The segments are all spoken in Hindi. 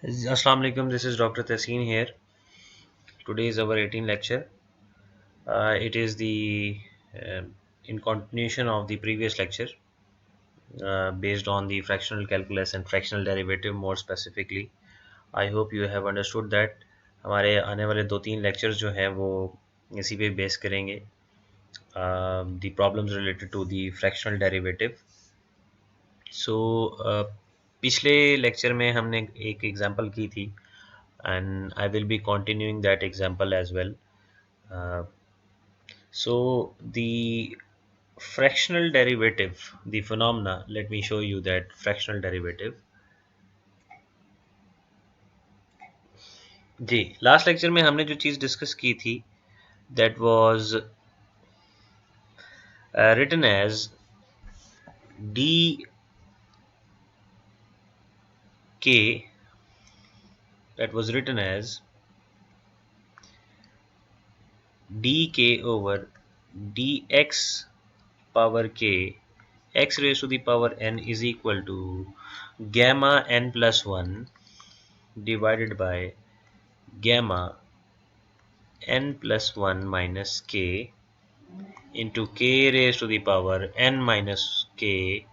Assalamu alaikum. This is Dr. Taseen here. Today is our 18th lecture. It is the in continuation of the previous lecture based on the fractional calculus and fractional derivative more specifically. I hope you have understood that. हमारे आने वाले 2-3 lectures जो हैं वो इसी पे बेस करेंगे. The problems related to the fractional derivative. So पिछले lecture में हमने एक example की थी and I will be continuing that example as well. Uh, so the fractional derivative, the phenomena, let me show you that fractional derivative. जी लास्ट लेक्चर में हमने जो चीज़ डिस्कस की थी that was written as dk, that was written as dk over dx power k x raised to the power n is equal to gamma n plus 1 divided by gamma n plus 1 minus k into k raised to the power n minus k.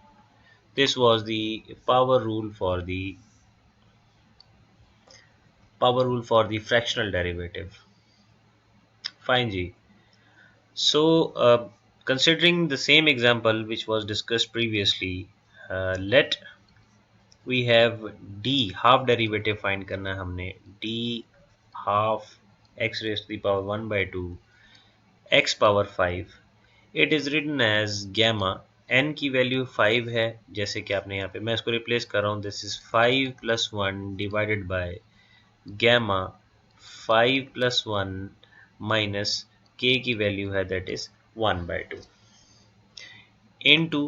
This was the power rule for the fractional derivative. Fine G. So considering the same example which was discussed previously, let we have d half derivative find करना है हमने d half x raised to the power 1 by 2 x power 5. It is written as gamma n की वैल्यू 5 है जैसे कि आपने यहाँ पे मैं इसको रिप्लेस कर रहा हूँ this is 5 plus 1 divided by gamma 5 plus 1 minus k की वैल्यू है that is 1 by 2 into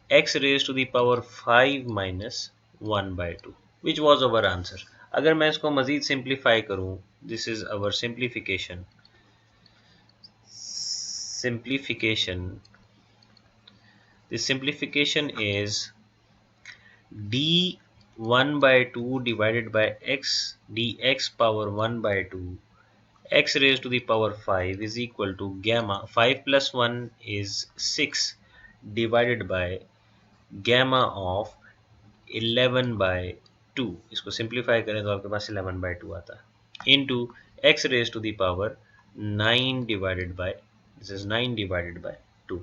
x raised to the power 5 minus 1 by 2 which was our answer. अगर मैं इसको मज़ीद सिंप्लीफाई करूँ this is our simplification. The simplification is d 1 by 2 divided by x dx power 1 by 2 x raised to the power 5 is equal to gamma 5 plus 1 is 6 divided by gamma of 11 by 2. इसको सिंप्लीफाई करें तो आपके पास 11 by 2 आता है into x raised to the power 9 divided by this is 9 divided by 2.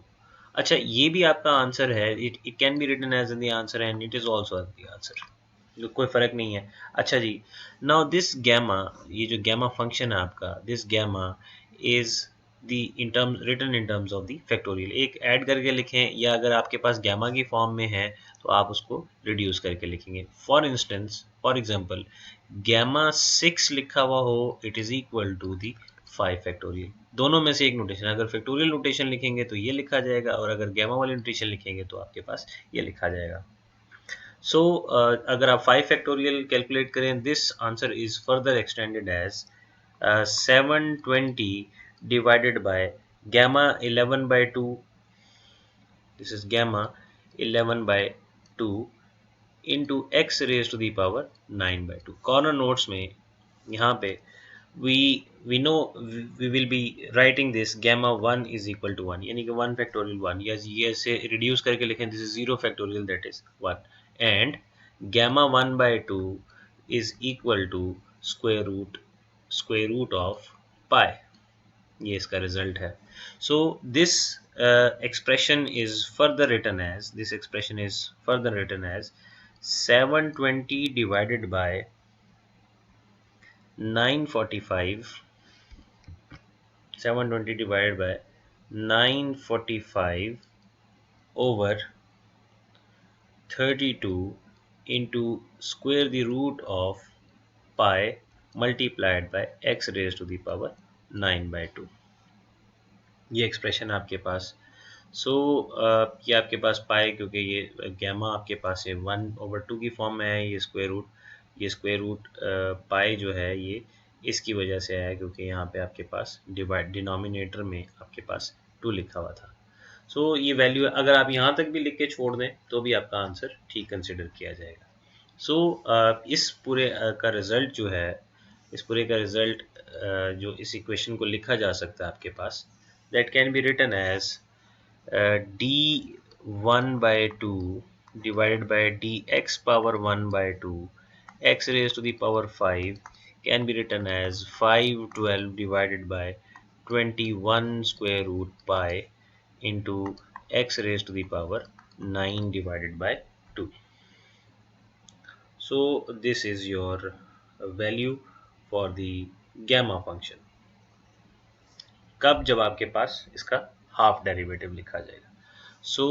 अच्छा ये भी आपका आंसर है it can be written as in the answer and it is also the answer कोई फर्क नहीं है. अच्छा जी नाउ दिस गैमा ये जो गैमा फंक्शन है आपका this gamma is the in terms written in terms of the factorial एक ऐड करके लिखें या अगर आपके पास गैमा की फॉर्म में है तो आप उसको रिड्यूस करके लिखेंगे. For instance for example gamma 6 लिखा हुआ हो it is equal to the 5 factorial. दोनों में से एक नोटेशन अगर फैक्टोरियल नोटेशन लिखेंगे तो ये लिखा जाएगा और अगर गैमा वाली नोटेशन लिखेंगे तो आपके पास ये लिखा जाएगा. सो अगर आप 5 फैक्टोरियल कैलकुलेट करें this answer is further extended as 720 divided by gamma 11 by 2 this is gamma 11 by 2 into x raised to the power 9 by 2. Corner notes में यहाँ पे we know we will be writing this gamma 1 is equal to 1 यानी कि 1 factorial 1 या ये से reduce करके लिखें this is 0 factorial that is 1 and gamma 1 by 2 is equal to square root of pi. ये इसका रिजल्ट है. So this expression is further written as 720 divided by 945 over 32 into square the root of pi multiplied by x raised to the power 9 by 2. ये एक्सप्रेशन आपके पास ये आपके पास पाए क्योंकि ये गैमा आपके पास है 1/2 की फॉर्म में है ये स्क्वायर रूट पाई जो है ये इसकी वजह से है क्योंकि यहाँ पे आपके पास डिनोमिनेटर में आपके पास 2 लिखा हुआ था. ये वैल्यू अगर आप यहाँ तक भी लिख के छोड़ दें तो भी आपका आंसर ठीक कंसिडर किया जाएगा. सो इस पूरे का रिजल्ट जो है, इस पूरे का रिजल्ट जो इस इक्वेशन को लिखा जा सकता है आपके पास, that can be written as d1/2 divided by dx power 1/2 x raised to the power 5 can be written as 512 divided by 21 square root pi into x raised to the power 9 divided by 2. So this is your value for the gamma function. कब? जब आपके पास इसका हाफ डेरिवेटिव लिखा जाएगा. So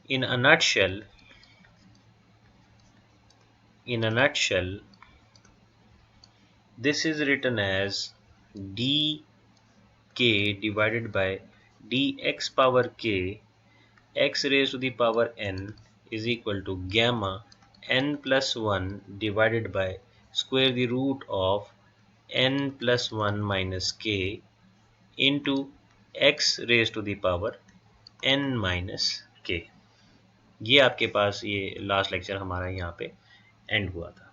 in a nutshell, this is written as dk divided by dx power k x raised to the power n is equal to gamma n plus 1 divided by square the root of n plus 1 minus k into x raised to the power n minus k. ये आपके पास ये लास्ट लेक्चर हमारा यहाँ पे एंड हुआ था.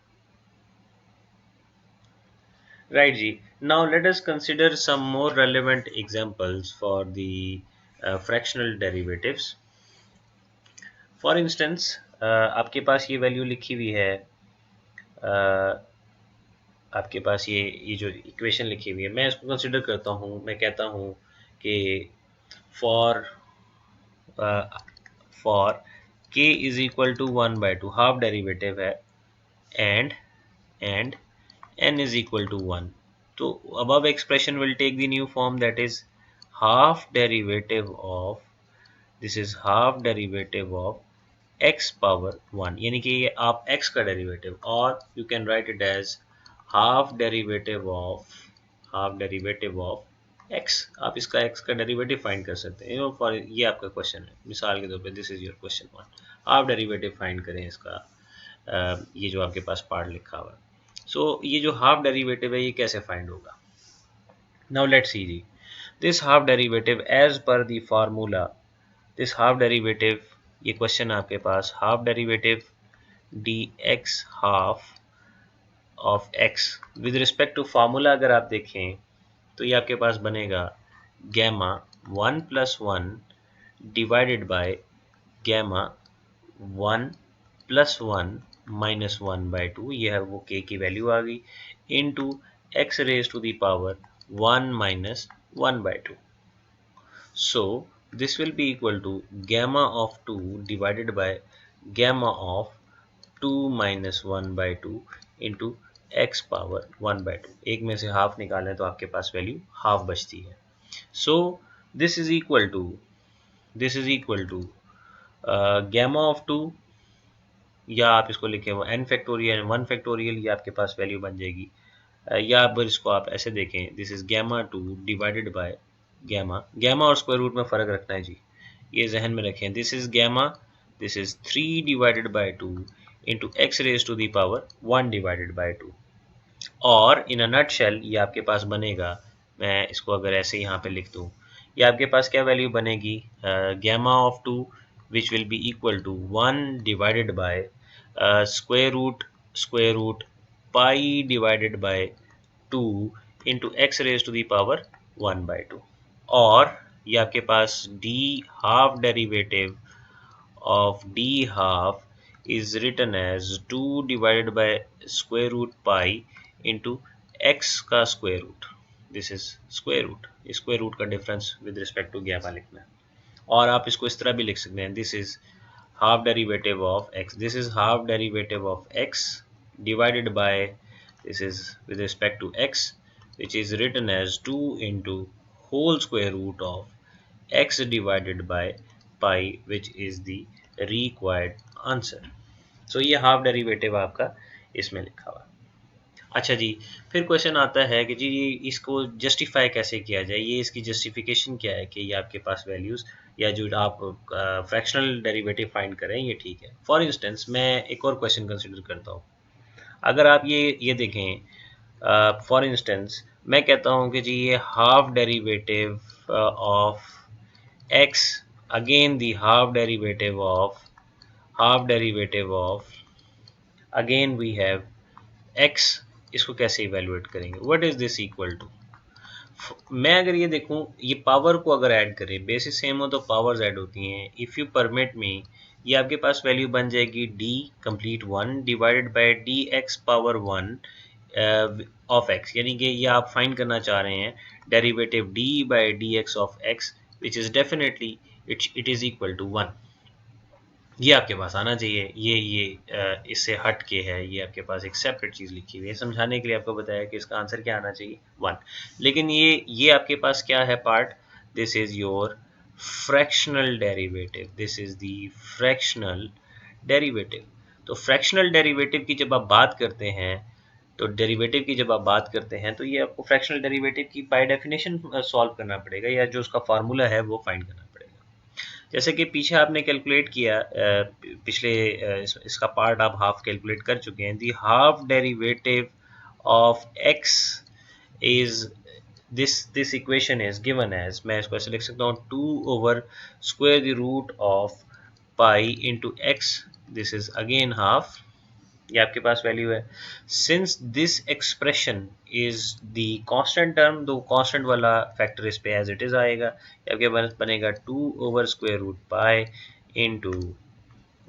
Right, Ji. Now let us consider some more relevant examples for the fractional derivatives. For instance, आपके पास ये वैल्यू लिखी हुई है, आपके पास ये जो इक्वेशन लिखी हुई है, मैं इसको कंसिडर करता हूँ. मैं कहता हूँ कि for k is equal to 1/2, half derivative है, and n is equal to 1. So above expression will take the new form, that is half derivative of, this is half derivative of x power 1, यानी कि ये आप x का डेरिवेटिव, और you can write it as half derivative of x. आप इसका x का डेरिवेटिव फाइंड कर सकते हैं. फॉर ये आपका क्वेश्चन है, मिसाल के तौर पे this is your question 1. Half derivative find करें इसका, ये जो आपके पास पार्ट लिखा हुआ है. सो ये जो हाफ डेरिवेटिव है ये कैसे फाइंड होगा? नाउ लेट्स सी जी. This half derivative as per the formula, this half derivative, ये क्वेश्चन आपके पास, half derivative dx half of x with respect to formula अगर आप देखें तो ये आपके पास बनेगा gamma 1 + 1 divided by gamma 1 + 1 minus 1/2, ये है वो k की वैल्यू आ गई, into x raised to the power 1 minus 1/2. So this will be equal to gamma of 2 divided by gamma of 2 minus 1/2 into x power 1/2. एक में से हाफ निकालें तो आपके पास वैल्यू हाफ बचती है. So this is equal to gamma of 2, या आप इसको लिखें वो n फैक्टोरियल 1 फैक्टोरियल, ये आपके पास वैल्यू बन जाएगी. या अब इसको आप ऐसे देखें, this is gamma 2 divided by gamma और स्क्वायर रूट में फ़र्क रखना है जी, ये जहन में रखें. This is gamma, this is 3 divided by 2 into x raise to the power 1 divided by 2. और इन अ नटशेल ये आपके पास बनेगा, मैं इसको अगर ऐसे यहाँ पे लिख दूँ, ये आपके पास क्या वैल्यू बनेगी, gamma of 2 which will be equal to 1 divided by square root pi divided by 2 into x raise to the power 1/2. और ये आपके पास D half derivative of d half is written as 2 divided by square root pi into x का square root. This is square root. square root का difference with respect to gamma लिखना है. और आप इसको इस तरह भी लिख सकते हैं, this is half derivative of x, this is half derivative of x divided by, this is with respect to x, which is written as 2 into whole square root of x divided by pi, which is the required answer. So ये हाफ डेरिवेटिव आपका इसमें लिखा हुआ. अच्छा जी, फिर क्वेश्चन आता है कि जी इसको जस्टिफाई कैसे किया जाए, ये इसकी जस्टिफिकेशन क्या है कि ये आपके पास वैल्यूज़ या जो आप फ्रैक्शनल डेरिवेटिव फाइंड करें ये ठीक है. फॉर इंस्टेंस मैं एक और क्वेश्चन कंसिडर करता हूँ. अगर आप ये देखें, फॉर इंस्टेंस मैं कहता हूँ कि जी ये half derivative of x, again the half derivative of again we have x, इसको कैसे इवेलुएट करेंगे, what is this equal to. मैं अगर ये देखूं, ये पावर को अगर ऐड करें, बेसिस सेम हो तो पावर्स ऐड होती हैं। इफ़ यू परमिट मी, ये आपके पास वैल्यू बन जाएगी d complete 1 divided by d x power 1 of x, यानी कि ये आप फाइंड करना चाह रहे हैं derivative d by d x of x, which is definitely it is equal to 1। ये आपके पास आना चाहिए। ये इससे हट के है, ये आपके पास एक सेपरेट चीज़ लिखी हुई है। समझाने के लिए आपको बताया कि इसका आंसर क्या आना चाहिए, 1। लेकिन ये आपके पास क्या है part, this is your fractional derivative, this is the fractional derivative. तो फ्रैक्शनल डेरिवेटिव की जब आप बात करते हैं, तो डेरिवेटिव की जब आप बात करते हैं, तो ये आपको फ्रैक्शनल डेरिवेटिव की बाय डेफिनेशन सॉल्व करना पड़ेगा, या जो उसका फार्मूला है वो फाइंड करना पड़ेगा। जैसे कि पीछे आपने कैलकुलेट किया, पिछले इसका पार्ट आप हाफ कैलकुलेट कर चुके हैं। The half derivative of x is this equation is given as, मैं इसको ऐसे लिख सकता हूँ, 2 over square the root of pi into x, this is again half, ये आपके पास वैल्यू है। Since this expression is the constant term, तो कांस्टेंट वाला फैक्टर इस पे एज इट इज आएगा, आपके पास बनेगा 2 over square root pi into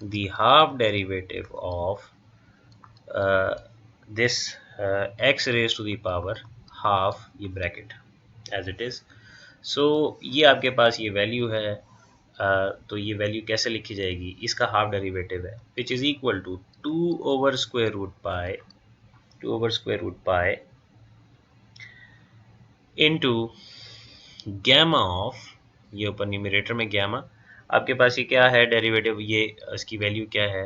the half derivative of this x raise to the power half, ये bracket as it is. So ये आपके पास ये वैल्यू है। तो ये वैल्यू कैसे लिखी जाएगी, इसका हाफ डेरिवेटिव है, which is equal to 2 over square root pi, 2 over square root pi into gamma of, ये ऊपर न्यूमरेटर में गैमा, आपके पास ये क्या है डेरिवेटिव, ये इसकी वैल्यू क्या है,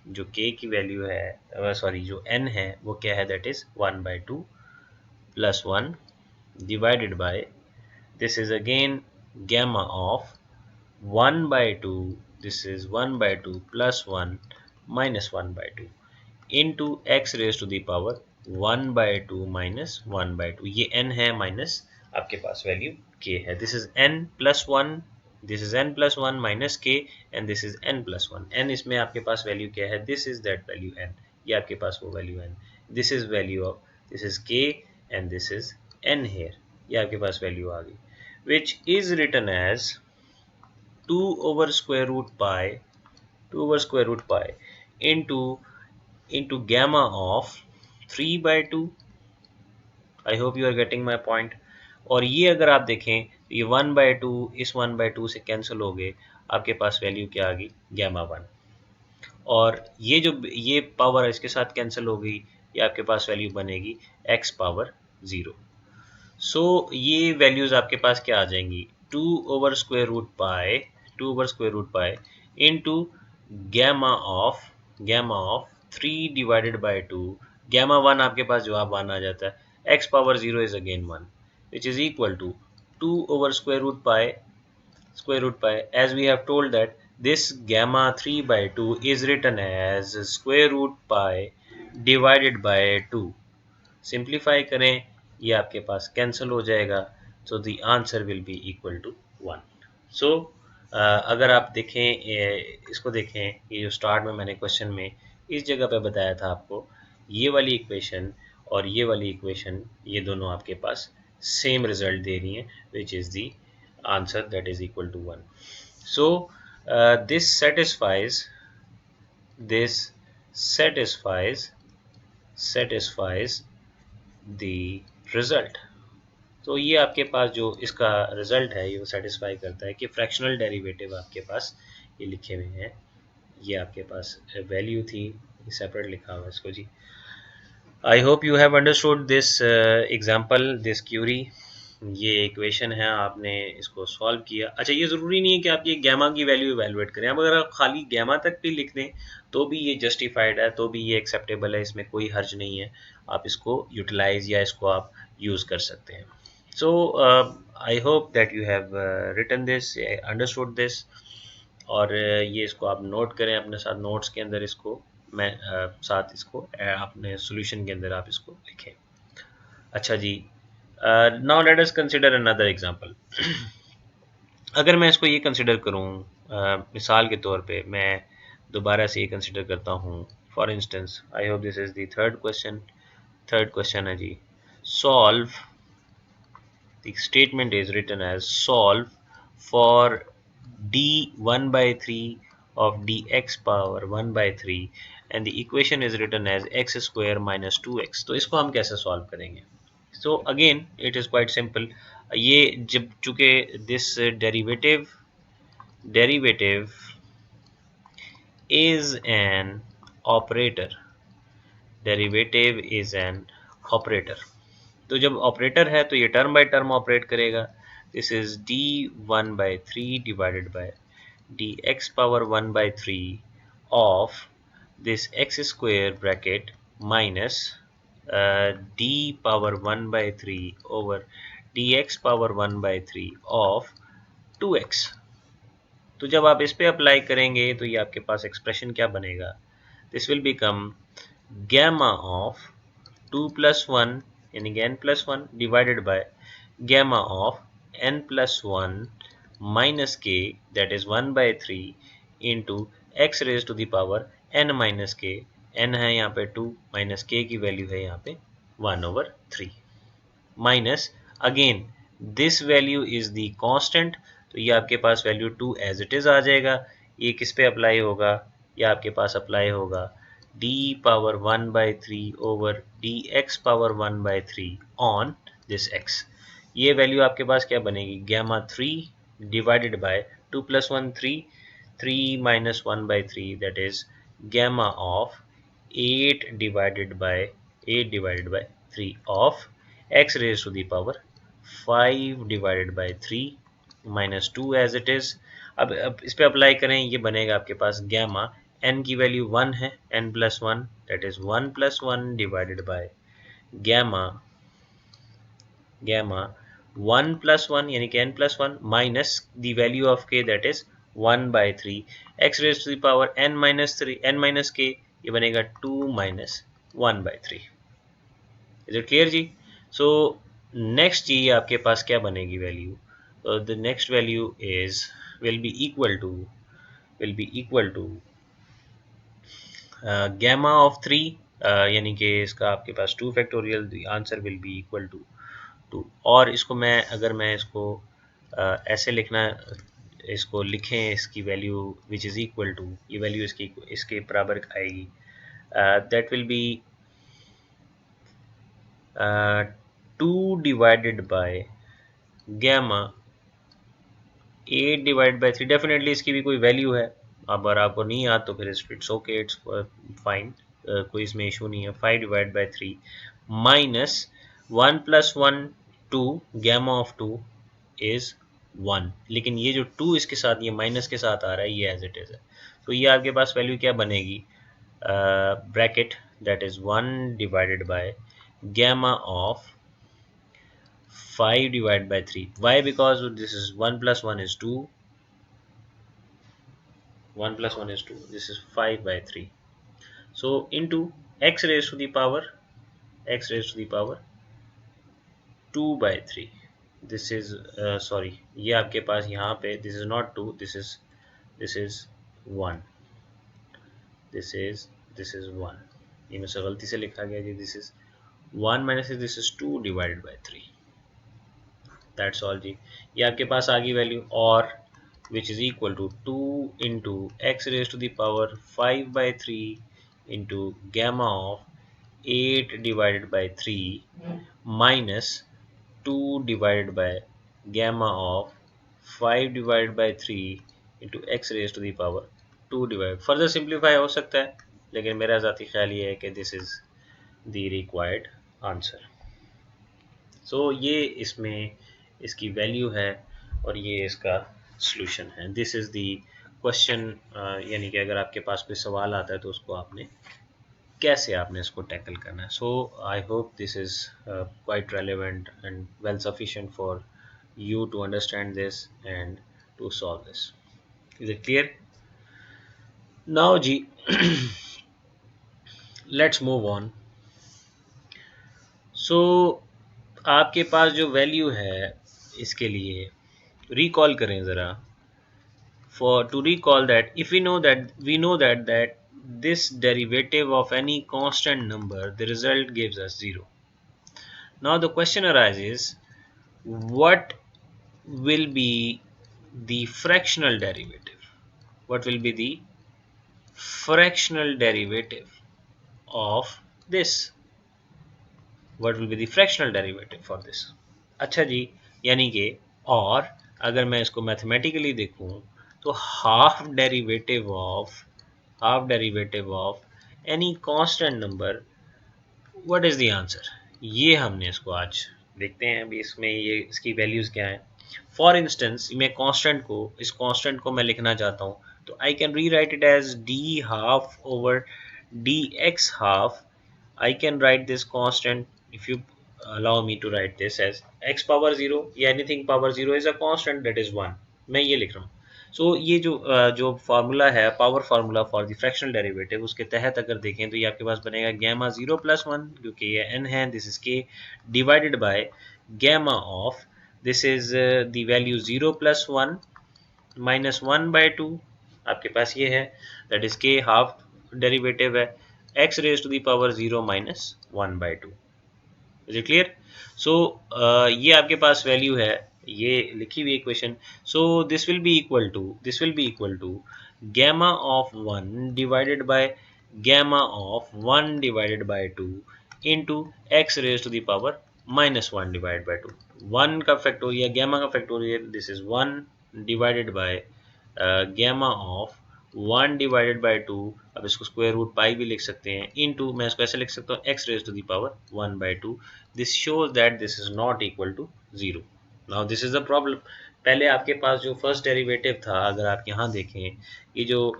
जो k की वैल्यू है, सॉरी जो n है वो क्या है, that is 1/2 plus 1 divided bye, this is again gamma of 1/2, this is 1/2 plus 1 minus 1/2 into x raised to the power 1/2 minus 1/2, ये n है माइनस आपके पास वैल्यू k है, this is n plus 1, this is n plus 1 minus k and this is n plus 1, n इसमें आपके पास वैल्यू क्या है, this is that value n, ये आपके पास वो value n, this is value of, this is k and this is n here, ये आपके पास वैल्यू आ गई, which is written as 2 over square root pi, 2 over square root pi into gamma of 3/2। I hope you are getting my point। और ये अगर आप देखें, ये 1/2 इस 1/2 से कैंसिल हो गए, आपके पास वैल्यू क्या आ गई, gamma 1, और ये जो ये पावर इसके साथ कैंसिल हो गई, ये आपके पास वैल्यू बनेगी x पावर 0। सो ये वैल्यूज़ आपके पास क्या आ जाएंगी, 2 over square root pi, 2 over square root pi into gamma of 3 divided by 2, gamma 1 आपके पास जवाब 1 आ जाता है, x power 0 is again 1, which is equal to 2 over square root pi, as we have told that this gamma 3/2 is written as square root pi divided by 2। Simplify करें, ये आपके पास कैंसिल हो जाएगा, so the answer will be equal to 1। So अगर आप देखें, इसको देखें, ये जो स्टार्ट में मैंने क्वेश्चन में इस जगह पे बताया था आपको, ये वाली इक्वेशन और ये वाली इक्वेशन, ये दोनों आपके पास सेम रिजल्ट दे रही हैं, which is the answer that is equal to 1। So this satisfies the result। तो ये आपके पास जो इसका रिजल्ट है, ये वो सेटिस्फाई करता है कि फ्रैक्शनल डेरिवेटिव आपके पास ये लिखे हुए हैं, ये आपके पास वैल्यू थी, सेपरेट लिखा हुआ है इसको जी। I hope you have understood this example, this query, ये इक्वेशन है, आपने इसको सॉल्व किया। अच्छा, ये ज़रूरी नहीं है कि आप ये गैमा की वैल्यू इवेलुएट करें, अब अगर आप खाली गैमा तक भी लिख दें तो भी ये जस्टिफाइड है, तो भी ये एक्सेप्टेबल है, इसमें कोई हर्ज नहीं है, आप इसको यूटिलाइज या इसको आप यूज़ कर सकते हैं। So I hope that you have written this, understood this, और ये इसको आप नोट करें अपने साथ, नोट्स के अंदर इसको मैं साथ इसको अपने सॉल्यूशन के अंदर आप इसको लिखें। अच्छा जी, now let us consider another example. अगर मैं इसको ये कंसिडर करूं, मिसाल के तौर पे मैं दोबारा से ये कंसिडर करता हूं For instance, I hope this is the third question. Third question है जी. Solve. The statement is written as solve for d 1 by 3 of dx power 1 by 3 and the equation is written as x square minus 2x. तो इसको हम कैसे सॉल्व करेंगे? So again it is quite simple. ये जब चूंकि this derivative is an operator. Derivative is an operator. तो जब ऑपरेटर है तो ये टर्म बाय टर्म ऑपरेट करेगा. This is D 1/3 divided by d x power 1/3 of this x square bracket minus D power 1/3 over d x power 1/3 of 2x. तो जब आप इस पे अप्लाई करेंगे तो ये आपके पास एक्सप्रेशन क्या बनेगा? This will become gamma of 2 + 1 यानी कि n+1 divided by gamma of n+1 minus K that is 1/3 into x raise to the power n minus K. n है यहाँ पे 2 माइनस k की वैल्यू है यहाँ पे 1/3 minus again this value is the constant. तो ये आपके पास वैल्यू 2 एज इट इज आ जाएगा. ये किस पे अप्लाई होगा? ये आपके पास अप्लाई होगा d power 1/3 over dx power 1/3 on this x. ये वैल्यू आपके पास क्या बनेगी? Gamma 3 divided by 2 + 1 3 minus 1/3 that is gamma of 8 divided by 3 of x raise to the power 5 divided by 3 minus 2 as it is. अब इस पे अप्लाई करें, ये बनेगा आपके पास गैमा n की वैल्यू 1 है n+1 that is 1+1 divided by gamma 1+1 यानी कि n+1 minus the value of k that is 1/3 x raise to the power n k. ये बनेगा 2 माइनस 1/3. इज इट क्लियर जी? सो नेक्स्ट जी आपके पास क्या बनेगी value? The next value is will be equal to gamma of 3 यानी कि इसका आपके पास 2 factorial. The answer will be equal to 2. और इसको अगर मैं इसको ऐसे लिखना, इसको लिखें इसकी value which is equal to, ये वैल्यू इसके बराबर आएगी. That will be 2 divided by gamma 8 divide by 3. Definitely इसकी भी कोई वैल्यू है. अगर आपको नहीं याद तो फिर इट्स ओके, इट्स फाइन, कोई इसमें इशू नहीं है. 5 divide by 3 minus 1+1 2 gamma of 2 is 1. लेकिन ये जो 2 इसके साथ ये माइनस के साथ आ रहा है, ये एज इट इज है. तो ये आपके पास वैल्यू क्या बनेगी? Bracket that is 1 divided by gamma of 5 divided by 3. Why? Because this is 1 plus 1 is 2. 1 plus 1 is 2. This is 5 by 3. So into x raised to the power 2 by 3. This is sorry, ये आपके पास यहाँ पे this is not 2. This is 1. This is 1. ये मुझसे गलती से लिखा गया जी. This is 1 minus this is 2 divided by 3. That's all जी. ये आपके पास आ गई वैल्यू. और which is equal to 2 into x raise to the power 5/3 into gamma of 8 divided by 3 minus 2 divided by gamma of 5 divided by 3 into x raise to the power 2 divide. Further simplify हो सकता है, लेकिन मेरा ज़ाती ख्याल ये है कि this is the required answer. So ये इसमें इसकी वैल्यू है और ये इसका सॉल्यूशन है. This is the question. यानी कि अगर आपके पास कोई सवाल आता है तो उसको कैसे आपने इसको टैकल करना है. So I hope this is quite relevant and well sufficient for you to understand this and to solve this. Is it clear? Now ji let's move on. So आपके पास जो वैल्यू है इसके लिए रिकॉल करें ज़रा. For to recall that, if we know that this derivative of any constant number, the result gives us 0. Now the question arises, what will be the fractional derivative? What will be the fractional derivative of this? What will be the fractional derivative for this? अच्छा जी, यानी कि और अगर मैं इसको मैथमेटिकली देखूं तो half derivative of any constant number, what is the answer? ये हमने इसको आज देखते हैं अभी इसमें ये इसकी वैल्यूज क्या है। फॉर इंस्टेंस मैं इस कांस्टेंट को मैं लिखना चाहता हूँ तो I can rewrite it as d half over d x half. I can write this constant, if you allow me to write this as x power 0 या anything power 0 is a constant, that is 1। मैं ये लिख रहा हूँ। सो ये जो फार्मूला है, power formula for the fractional derivative, उसके तहत अगर देखें तो ये आपके पास बनेगा गैमा 0 प्लस 1, क्योंकि ये n है, this is k, divided by gamma of, this is the value 0 plus 1 minus 1 by 2, आपके पास ये है, that is k half derivative है x raise to the power 0 minus 1 by 2। Is it clear? So ये आपके पास वैल्यू है, ये लिखी हुई equation. So this will be equal to gamma of 1 divided by gamma of 1 divided by 2 into x raise to the power minus 1 divide by 2। 1 का फैक्टोरियल, गैमा का factorial, this is 1 divided by gamma of 1 divided by 2, अब इसको स्क्वायर रूट पाई भी लिख सकते हैं, इनटू मैं इसको ऐसे लिख सकता हूँ x raise to the power 1 by 2। This shows that this is not equal to 0। Now this is the problem. पहले आपके पास जो फर्स्ट डेरिवेटिव था, अगर आप यहाँ देखें, ये जो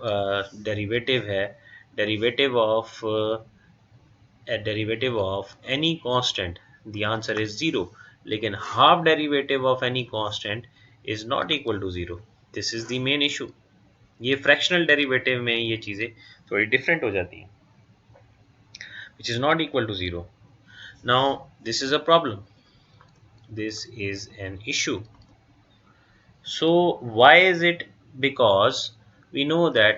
डेरिवेटिव है, derivative of any constant, the answer is 0। लेकिन half derivative of any constant is not equal to 0। This is the main issue. ये फ्रैक्शनल डेरिवेटिव में ये चीज़ें थोड़ी डिफरेंट हो जाती हैं, which is not equal to 0. Now this is a problem, this is an issue. So why is it? Because we know that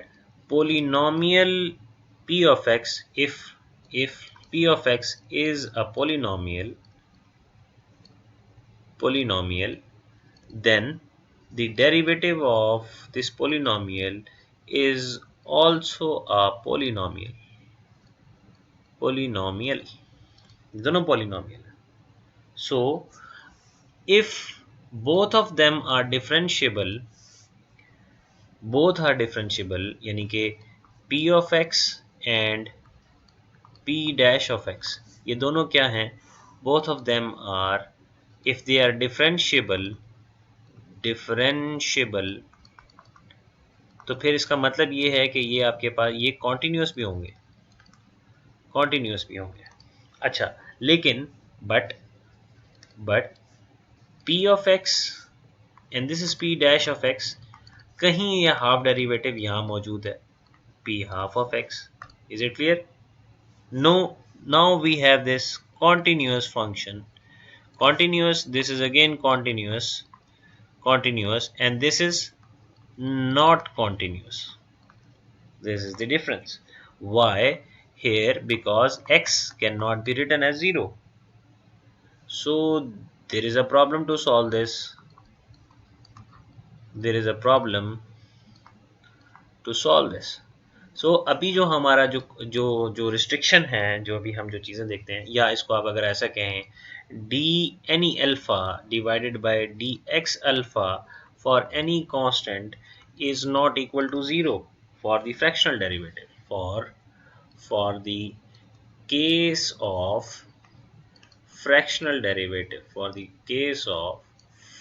polynomial p of x, if p of x is a polynomial, then the derivative of this polynomial is also a polynomial, दोनों polynomial। So if both of them are differentiable, यानी कि p of x and p dash of x, ये दोनों क्या हैं? both of them are, if they are differentiable, तो फिर इसका मतलब ये है कि ये आपके पास ये कॉन्टिन्यूस भी होंगे, अच्छा, लेकिन but p of x and this is p dash of x, कहीं ये हाफ डेरिवेटिव यहाँ मौजूद है, p half of x। Is it clear? No, now we have this continuous function, this is again continuous, and this is not continuous. This is the difference. Why? Here, because x cannot be written as 0. So there is a problem to solve this. सो अभी जो हमारा जो रिस्ट्रिक्शन है, जो अभी हम जो चीज़ें देखते हैं, या इसको आप अगर ऐसा कहें, d any alpha divided by d x alpha for any constant is not equal to 0 for the fractional derivative, for the case of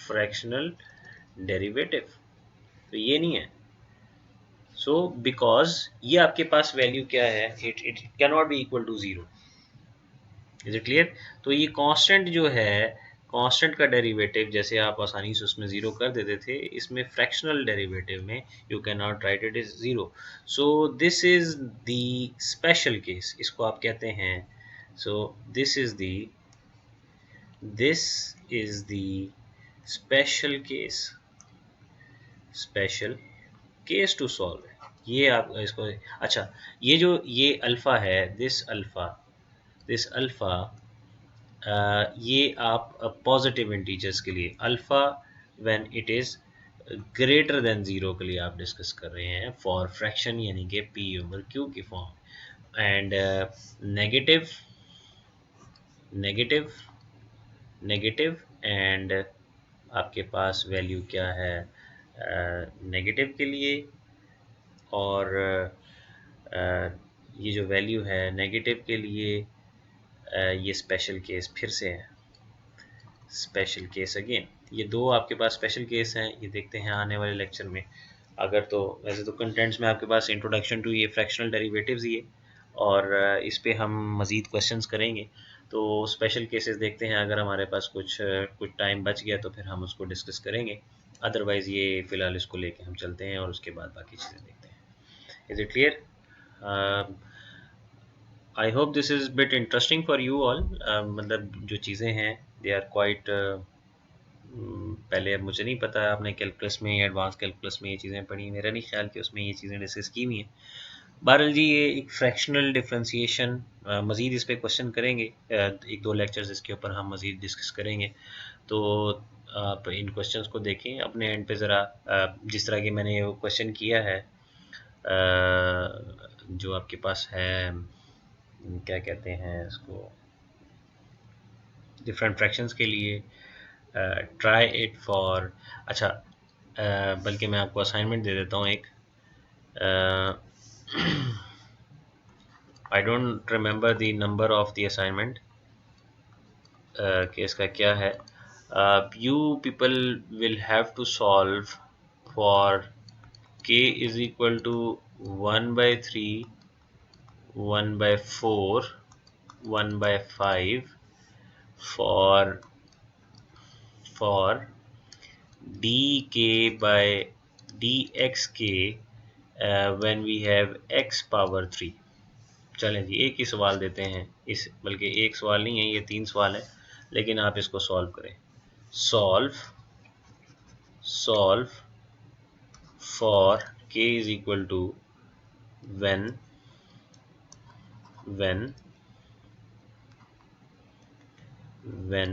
fractional derivative, तो ये नहीं है। सो बिकॉज ये आपके पास वैल्यू क्या है, it can not be equal to 0। Is it clear? तो ये कांस्टेंट जो है, कांस्टेंट का डेरिवेटिव जैसे आप आसानी से उसमें 0 कर देते थे, इसमें फ्रैक्शनल डेरिवेटिव में you can not write it is 0। So this is the special case, इसको आप कहते हैं। So this is the special case to solve. ये आप इसको, अच्छा, ये जो ये अल्फ़ा है, दिस अल्फ़ा, ये आप पॉजिटिव इंटीजर्स के लिए alpha when it is greater than zero के लिए आप डिस्कस कर रहे हैं फॉर फ्रैक्शन, यानी कि पी ओवर क्यू की form. And negative, negative, negative and आपके पास वैल्यू क्या है नेगेटिव के लिए, और ये जो वैल्यू है नेगेटिव के लिए, ये स्पेशल केस फिर से है, स्पेशल केस अगेन। ये दो आपके पास स्पेशल केस हैं, ये देखते हैं आने वाले लेक्चर में। अगर तो वैसे तो कंटेंट्स में आपके पास इंट्रोडक्शन टू ये फ्रैक्शनल डेरिवेटिव्स ही है, और इस पे हम मज़ीद क्वेश्चंस करेंगे। तो स्पेशल केसेस देखते हैं, अगर हमारे पास कुछ टाइम बच गया तो फिर हम उसको डिस्कस करेंगे। अदरवाइज़ ये फ़िलहाल इसको लेके हम चलते हैं और उसके बाद बाकी चीज़ें देखते हैं। Is it clear? I hope this is bit interesting for you all. मतलब जो चीज़ें हैं दे आर क्वाइट, पहले अब मुझे नहीं पता आपने कैलकुलस में या एडवांस कैलकुलस में ये चीज़ें पढ़ी, मेरा नहीं ख्याल कि उसमें ये चीज़ें डिस्कस की हुई हैं। बहरहाल जी, ये एक फ्रैक्शनल डिफरेंशिएशन, मज़ीद इस पे क्वेश्चन करेंगे, एक दो लेक्चर्स इसके ऊपर हम मज़ीद डिस्कस करेंगे। तो आप इन क्वेश्चंस को देखें अपने एंड पे ज़रा, जिस तरह की मैंने ये क्वेश्चन किया है, जो आपके पास है, क्या कहते हैं इसको, डिफरेंट फ्रैक्शंस के लिए, ट्राई इट फॉर, अच्छा, बल्कि मैं आपको असाइनमेंट दे देता हूँ एक। I don't remember the number of the assignment, कि इसका क्या है। You people will have to solve for k is equal to 1/3, 1/4, 1/5 for dk by dxk when we have x power 3। चलें जी, एक ही सवाल देते हैं, इस बल्कि एक सवाल नहीं है, ये 3 सवाल है, लेकिन आप इसको सॉल्व करें। Solve solve for k is equal to when when when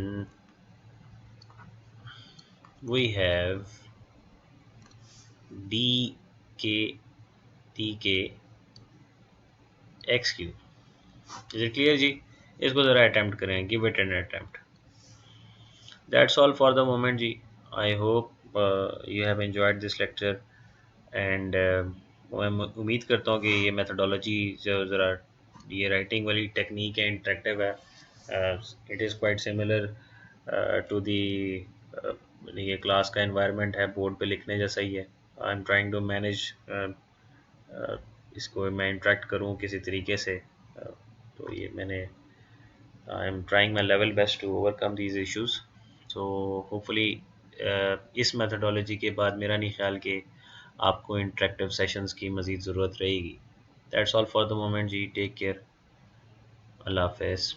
we have dk dk x q. Is it clear जी? इसको ज़रा अटैम्प्ट करें, give it an attempt. That's all for the moment जी। I hope you have enjoyed this lecture, and मैं उम्मीद करता हूँ कि ये मेथडोलॉजी जो ज़रा, ये राइटिंग वाली टेक्निक है, इंटरेक्टिव है, it is quite similar to the, ये क्लास का एनवायरनमेंट है, बोर्ड पे लिखने जैसा ही है। I am trying to manage, इसको मैं इंटरेक्ट करूँ किसी तरीके से, तो ये मैंने, I am trying my level best to overcome these issues. So hopefully इस मेथडोलॉजी के बाद मेरा नहीं ख्याल कि आपको इंटरेक्टिव सेशंस की मज़ीद ज़रूरत रहेगी। That's all for the moment जी, टेक केयर, अल्लाह हाफ़िज़।